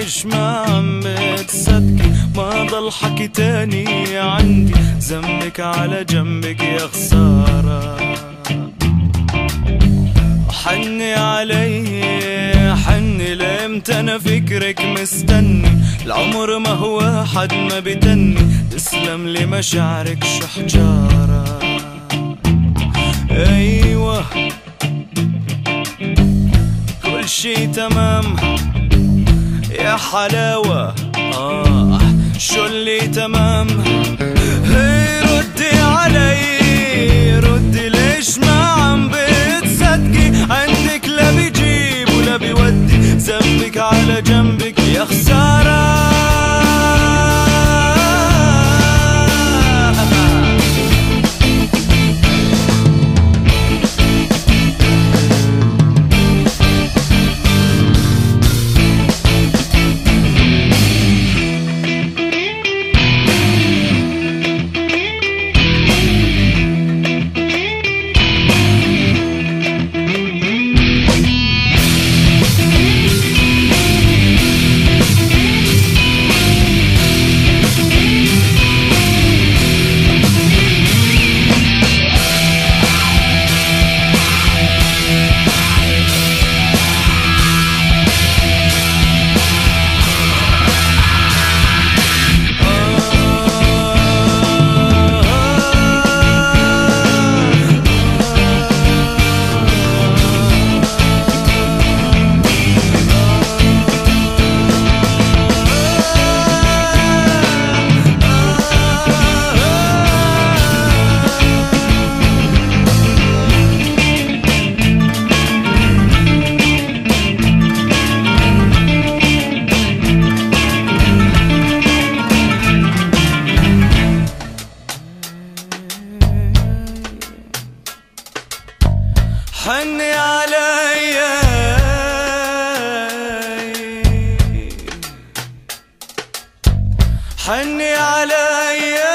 ليش ما عم بتصدقي؟ ما ضل حكي تاني عندي، ذنبك على جنبك يا خسارة. حني علي حني لامتى انا فكرك مستني، العمر ما هو حد ما بتني، تسلم لي مشاعرك شو حجارة. ايوه كل شي تمام يا حلاوة، شو اللي تمام؟ هي ردي علي ردي، ليش ما عم بتصدقي؟ عندك لا بيجيب ولا بيودي، ذنبك على جنبك يا خسارة. حني علي حني علي